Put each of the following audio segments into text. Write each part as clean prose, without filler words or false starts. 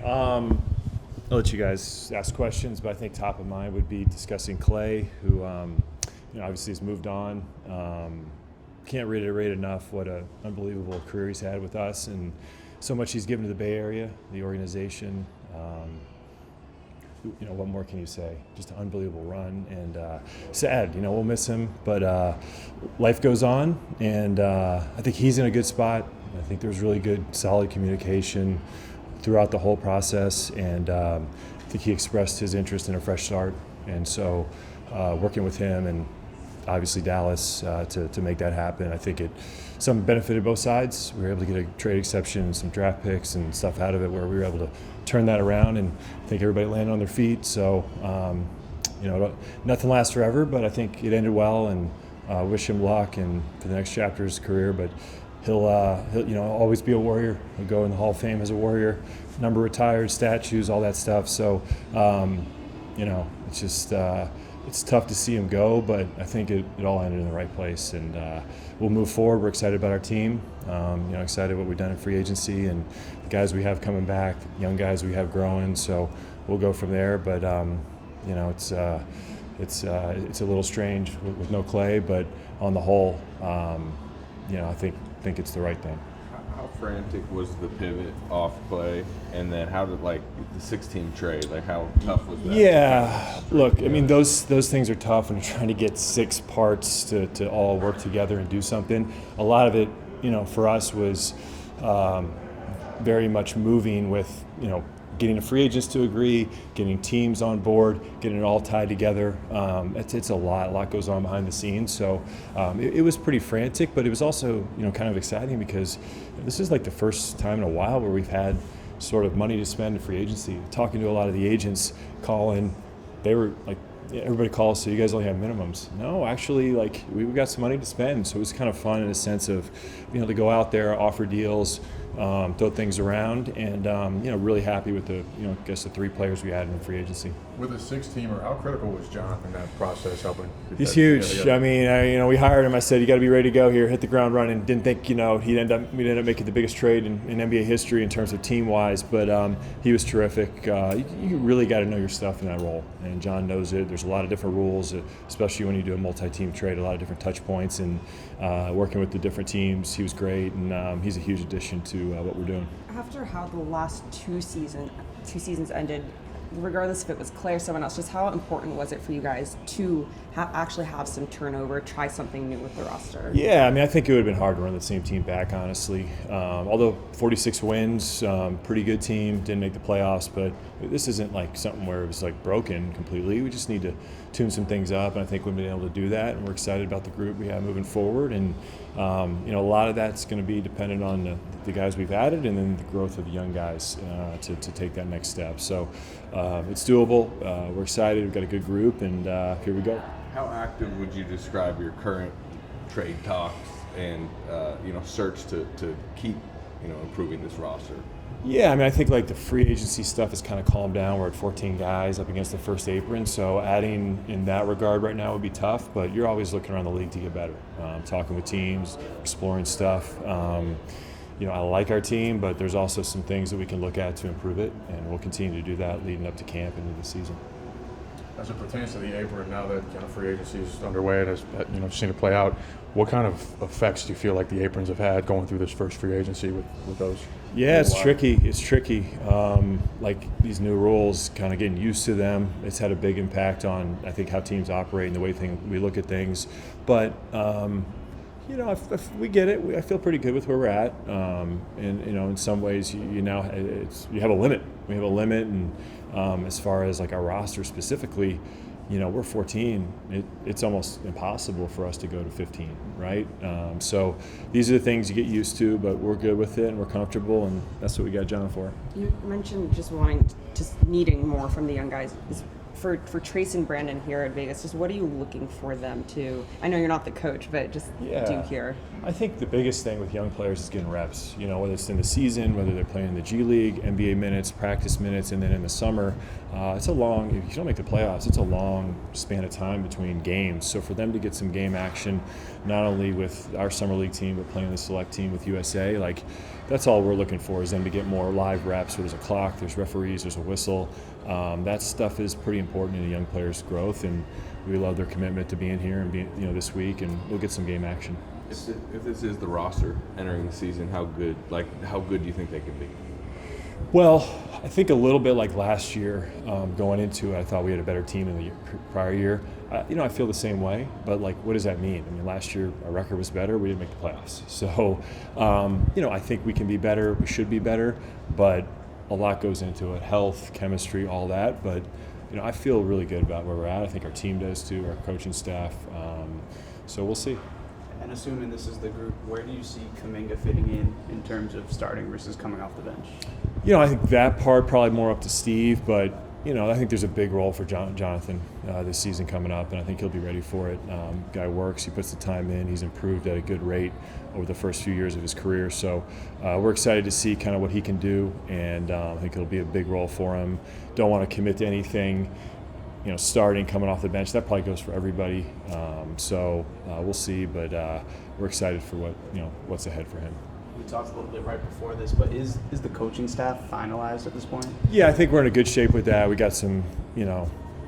I'll let you guys ask questions, but I think top of mind would be discussing Klay, who obviously has moved on. Can't reiterate enough what an unbelievable career he's had with us and so much he's given to the Bay Area, the organization. What more can you say? Just an unbelievable run, and sad. We'll miss him, but life goes on, and I think he's in a good spot. I think there's really good, solid communication throughout the whole process, and I think he expressed his interest in a fresh start. And so working with him and obviously Dallas to make that happen, I think some benefited both sides. We were able to get a trade exception, some draft picks and stuff out of it where we were able to turn that around, and I think everybody landed on their feet. So, nothing lasts forever, but I think it ended well, and wish him luck and for the next chapter of his career. But he'll always be a Warrior. He'll go in the Hall of Fame as a Warrior, number retired, statues, all that stuff. So, it's just it's tough to see him go, but I think it all ended in the right place, and we'll move forward. We're excited about our team. Excited what we've done in free agency and the guys we have coming back, young guys we have growing. So we'll go from there. But it's a little strange with no Klay, but on the whole, I think it's the right thing. How frantic was the pivot off Klay, and then how did the 6-team trade? How tough was that? Yeah, look, I mean those things are tough when you're trying to get 6 parts to all work together and do something. A lot of it, for us was very much moving with getting the free agents to agree, getting teams on board, getting it all tied together. It's a lot goes on behind the scenes. So it was pretty frantic, but it was also kind of exciting because this is the first time in a while where we've had sort of money to spend in free agency. Talking to a lot of the agents, calling, they were everybody calls, so you guys only have minimums. No, actually, we've got some money to spend, so it was kind of fun in a sense of to go out there, offer deals, throw things around, and really happy with the the 3 players we had in the free agency. With a 6-teamer, how critical was John in that process helping? He's huge. I mean, we hired him. I said, you got to be ready to go here, hit the ground running. Didn't think we'd end up making the biggest trade in NBA history in terms of team wise, but he was terrific. You really got to know your stuff in that role, and John knows it. There's a lot of different rules, especially when you do a multi-team trade. A lot of different touch points, and working with the different teams, he was great, and he's a huge addition to what we're doing. After how the last two seasons ended, regardless if it was Klay or someone else, just how important was it for you guys to actually have some turnover, try something new with the roster? Yeah, I mean, I think it would have been hard to run the same team back, honestly. Although 46 wins, pretty good team, didn't make the playoffs, but this isn't something where it was broken completely. We just need to tune some things up, and I think we've been able to do that, and we're excited about the group we have moving forward. And a lot of that's going to be dependent on the guys we've added, and then the growth of the young guys to take that next step. So it's doable. We're excited. We've got a good group, and here we go. How active would you describe your current trade talks and search to keep improving this roster? Yeah, I mean, I think the free agency stuff has kind of calmed down. We're at 14 guys up against the first apron, so adding in that regard right now would be tough, but you're always looking around the league to get better. Talking with teams, exploring stuff. I like our team, but there's also some things that we can look at to improve it, and we'll continue to do that leading up to camp and into the season. As it pertains to the apron, now that free agency is underway and has seen it play out, what kind of effects do you feel like the aprons have had going through this first free agency with those? Yeah, it's tricky. These new rules, kind of getting used to them, it's had a big impact on, I think, how teams operate and the way we look at things. But if we get it. I feel pretty good with where we're at. And in some ways, you have a limit. We have a limit, and as far as our roster specifically, we're 14. It's almost impossible for us to go to 15, right? So these are the things you get used to, but we're good with it and we're comfortable, and that's what we got John for. You mentioned just needing more from the young guys. For Trace and Brandon here at Vegas, just what are you looking for them to? I know you're not the coach, but just do here. I think the biggest thing with young players is getting reps. Whether it's in the season, whether they're playing in the G League, NBA minutes, practice minutes, and then in the summer, if you don't make the playoffs, it's a long span of time between games. So for them to get some game action, not only with our summer league team, but playing the select team with USA, that's all we're looking for, is them to get more live reps. So there's a clock, there's referees, there's a whistle. That stuff is pretty important in a young player's growth, and we love their commitment to being here and being, this week, and we'll get some game action. If this is the roster entering the season, how good do you think they can be? Well, I think a little bit like last year, going into it, I thought we had a better team than the prior year. I feel the same way, but what does that mean? I mean, last year our record was better. We didn't make the playoffs. So, I think we can be better. We should be better, but a lot goes into it: health, chemistry, all that. But, I feel really good about where we're at. I think our team does too, our coaching staff. So we'll see. And assuming this is the group, where do you see Kuminga fitting in terms of starting versus coming off the bench? I think that part probably more up to Steve, but I think there's a big role for Jonathan this season coming up, and I think he'll be ready for it. Guy works, he puts the time in, he's improved at a good rate over the first few years of his career. So we're excited to see kind of what he can do, and I think it'll be a big role for him. Don't want to commit to anything, starting, coming off the bench. That probably goes for everybody. So we'll see, but we're excited for what's ahead for him. We talked a little bit right before this, but is the coaching staff finalized at this point? Yeah, I think we're in a good shape with that. We got some,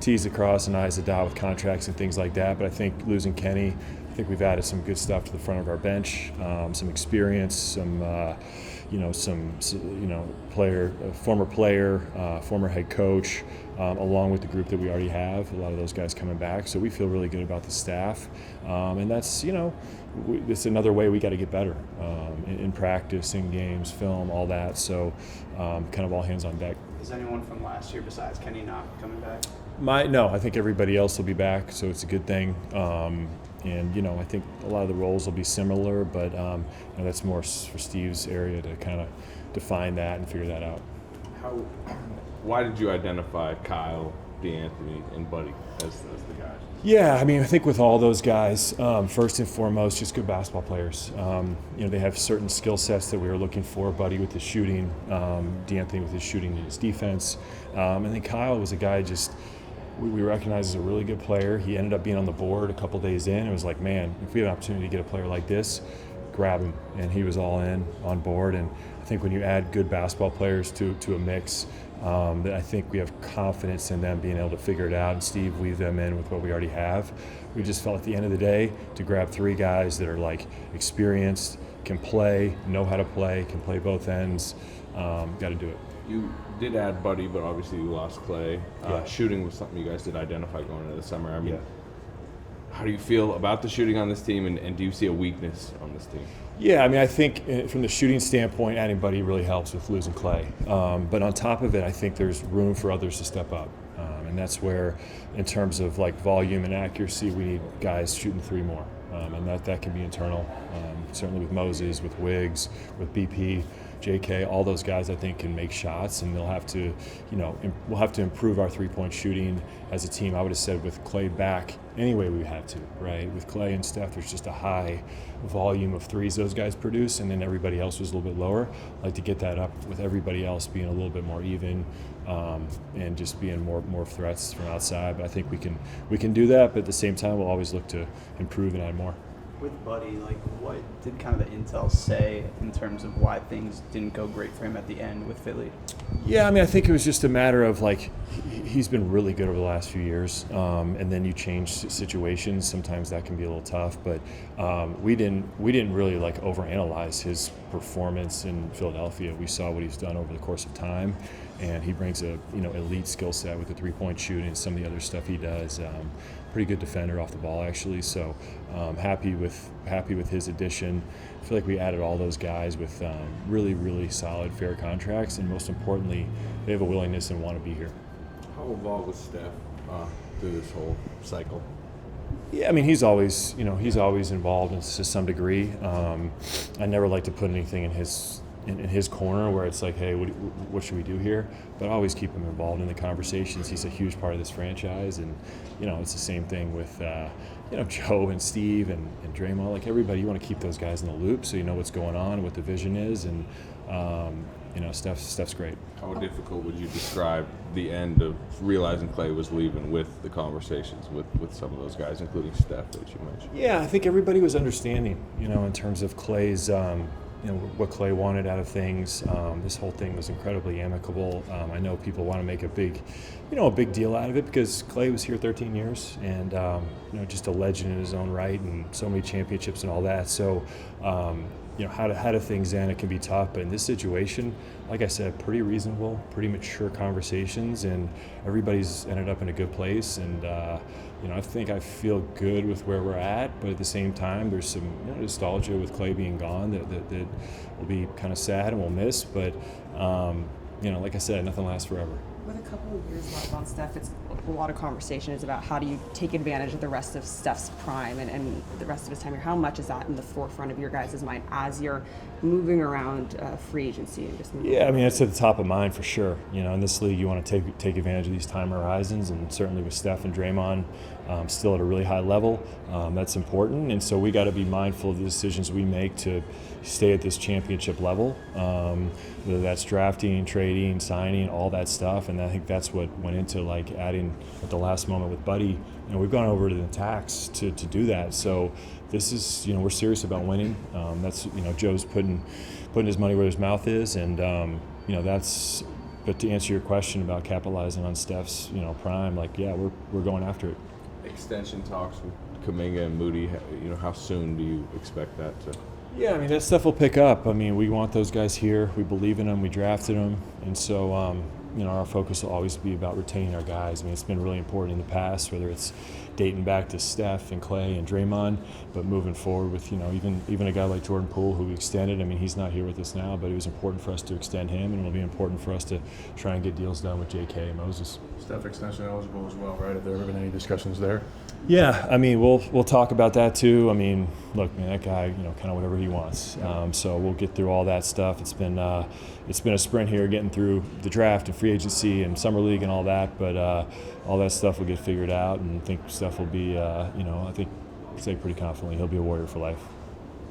T's to cross and I's to dot with contracts and things like that. But I think losing Kenny, I think we've added some good stuff to the front of our bench, some experience, some former player, former head coach, along with the group that we already have. A lot of those guys coming back, so we feel really good about the staff, and that's it's another way we got to get better in practice, in games, film, all that. So kind of all hands on deck. Is anyone from last year besides Kenny not coming back? No, I think everybody else will be back, so it's a good thing. And I think a lot of the roles will be similar, but that's more for Steve's area to kind of define that and figure that out. Why did you identify Kyle, DeAnthony, and Buddy as the guys? Yeah, I think with all those guys, first and foremost, just good basketball players. They have certain skill sets that we were looking for. Buddy with his shooting, DeAnthony with his shooting and his defense. And then Kyle was a guy we recognize as a really good player. He ended up being on the board a couple days in. It was like, man, if we had an opportunity to get a player like this, grab him. And he was all in, on board. And I think when you add good basketball players to a mix, that I think we have confidence in them being able to figure it out, and Steve weave them in with what we already have. We just felt at the end of the day to grab three guys that are experienced, can play, know how to play, can play both ends. Got to do it. You did add Buddy, but obviously you lost Klay. Yeah. Shooting was something you guys did identify going into the summer. How do you feel about the shooting on this team, and do you see a weakness on this team? Yeah, I think from the shooting standpoint, adding Buddy really helps with losing Klay. But on top of it, I think there's room for others to step up. And that's where, in terms of volume and accuracy, we need guys shooting three more. And that can be internal. Certainly with Moses, with Wiggs, with BP, JK, all those guys I think can make shots, and they'll have to, we'll have to improve our three-point shooting as a team. I would have said with Klay back, anyway we had to, right? With Klay and Steph, there's just a high volume of threes those guys produce, and then everybody else was a little bit lower. I'd like to get that up with everybody else being a little bit more even, and just being more threats from outside. But I think we can do that, but at the same time we'll always look to improve and add more. With Buddy, what did kind of the intel say in terms of why things didn't go great for him at the end with Philly? Yeah, I think it was just a matter of he's been really good over the last few years, and then you change situations. Sometimes that can be a little tough, but we didn't really overanalyze his performance in Philadelphia. We saw what he's done over the course of time, and he brings a elite skill set with the three-point shooting and some of the other stuff he does. Pretty good defender off the ball, actually. So happy with his addition. I feel like we added all those guys with really, really solid, fair contracts, and most importantly, they have a willingness and want to be here. How involved was Steph through this whole cycle? Yeah, he's always involved to some degree. I never like to put anything in his corner where it's like, hey, what should we do here? But I always keep him involved in the conversations. He's a huge part of this franchise, and it's the same thing with Joe and Steve and Draymond. Everybody, you want to keep those guys in the loop so you know what's going on, what the vision is, and Steph's great. How difficult would you describe the end of realizing Klay was leaving with the conversations with some of those guys, including Steph that you mentioned? Yeah, I think everybody was understanding, in terms of Klay's what Klay wanted out of things. This whole thing was incredibly amicable. I know people want to make a big deal out of it because Klay was here 13 years and just a legend in his own right and so many championships and all that. So how do things end? It can be tough, but in this situation, like I said, pretty reasonable, pretty mature conversations, and everybody's ended up in a good place. And I feel good with where we're at, but at the same time, there's some nostalgia with Klay being gone that will be kind of sad and we'll miss. But like I said, nothing lasts forever. With a couple of years left on Steph, it's a lot of conversation is about how do you take advantage of the rest of Steph's prime and the rest of his time here. How much is that in the forefront of your guys' mind as you're moving around free agency and just moving? Yeah, I mean, it's at the top of mind for sure. In this league, you want to take advantage of these time horizons, and certainly with Steph and Draymond still at a really high level, that's important. And so we got to be mindful of the decisions we make to stay at this championship level, whether that's drafting, trading, signing, all that stuff. And I think that's what went into adding at the last moment with Buddy. We've gone over to the tax to do that. So this is, we're serious about winning. That's, Joe's putting his money where his mouth is, and that's. But to answer your question about capitalizing on Steph's, prime, we're going after it. Extension talks with Kuminga and Moody. How soon do you expect that to? Yeah, I mean, that stuff will pick up. I mean, we want those guys here. We believe in them. We drafted them. And so, our focus will always be about retaining our guys. I mean, it's been really important in the past, whether it's dating back to Steph and Klay and Draymond, but moving forward with, even a guy like Jordan Poole who we extended. I mean, he's not here with us now, but it was important for us to extend him, and it'll be important for us to try and get deals done with JK and Moses. Steph extension eligible as well, right? Have there ever been any discussions there? Yeah, I mean, we'll talk about that too. I mean, look, man, that guy, kind of whatever he wants. So we'll get through all that stuff. It's been a sprint here, getting through the draft and free agency and summer league and all that. But all that stuff will get figured out, and I think Steph will be, I think, say pretty confidently, he'll be a Warrior for life.